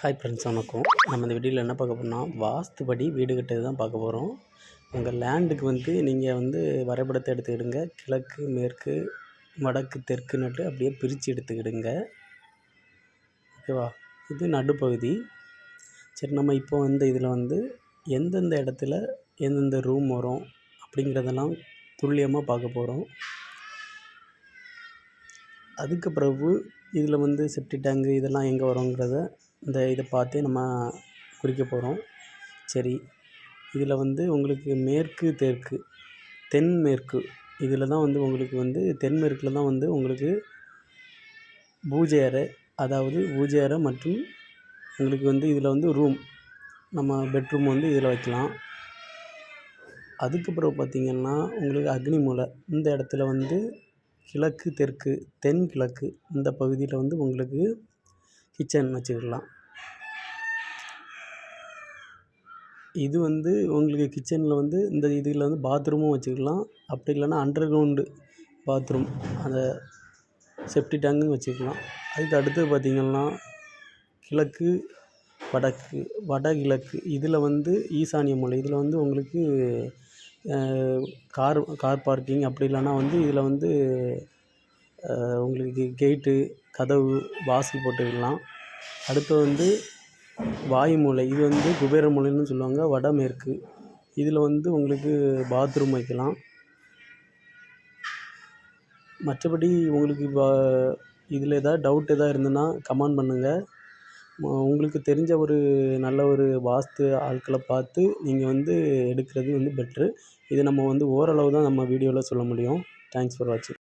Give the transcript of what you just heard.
Hi friends, வணக்கம். நம்ம இந்த வீடியோவில் என்ன பார்க்க போகிறோம்னா, வாஸ்துபடி வீடு கட்டுறது தான் பார்க்க போகிறோம். உங்கள் லேண்டுக்கு நீங்கள் வரைபடத்தை எடுத்துக்கிடுங்க. கிழக்கு, மேற்கு, வடக்கு, தெற்குன்னுட்டு அப்படியே பிரித்து எடுத்துக்கிடுங்க. ஓகேவா? இது நடுப்பகுதி. சரி, நம்ம இப்போ இதில் எந்தெந்த இடத்துல எந்தெந்த ரூம் வரும் அப்படிங்கிறதெல்லாம் துல்லியமாக பார்க்க போகிறோம். அதுக்கு பிறகு இதில் செப்டி டேங்கு இதெல்லாம் எங்கே வருங்கிறத இதை பார்த்தே நம்ம குறிக்க போகிறோம். சரி, இதில் உங்களுக்கு மேற்கு, தெற்கு, தென்மேற்கு இதில் தான் உங்களுக்கு தென்மேற்கில் தான் உங்களுக்கு பூஜை அறை, அதாவது பூஜை அறை மற்றும் உங்களுக்கு இதில் ரூம், நம்ம பெட்ரூம் இதில் வைக்கலாம். அதுக்கு பிறகு பார்த்திங்கன்னா உங்களுக்கு அக்னி மூலை, இந்த இடத்துல கிழக்கு, தெற்கு, தென்கிழக்கு இந்த பகுதியில் உங்களுக்கு கிச்சன் வச்சுக்கலாம். இது உங்களுக்கு கிச்சனில் இந்த இதில் பாத்ரூமும் வச்சுக்கலாம். அப்படி இல்லைன்னா அண்டர் கிரவுண்டு பாத்ரூம், அந்த செப்டி டேங்கும் வச்சுக்கலாம். அதுக்கு அடுத்து பார்த்திங்கன்னா கிழக்கு, வடக்கு, வடகிழக்கு இதில் ஈசானிய மூலை, இதில் உங்களுக்கு கார் பார்க்கிங், அப்படி இல்லைன்னா இதில் உங்களுக்கு கேட்டு, கதவு, வாசல் போட்டுக்கலாம். அடுத்து வாயு மூலை, இது குபேர மூலைன்னு சொல்லுவாங்க. வடமேற்கு இதில் உங்களுக்கு பாத்ரூம் வைக்கலாம். மற்றபடி உங்களுக்கு இதில் ஏதாவது டவுட் இருந்ததுன்னா கமெண்ட் பண்ணுங்கள். உங்களுக்கு தெரிஞ்ச ஒரு நல்ல ஒரு வாஸ்து ஆட்களை பார்த்து நீங்கள் எடுக்கிறது பெட்ரு. இது நம்ம ஓரளவு தான் நம்ம வீடியோவில் சொல்ல முடியும். தேங்க்ஸ் ஃபார் வாட்சிங்.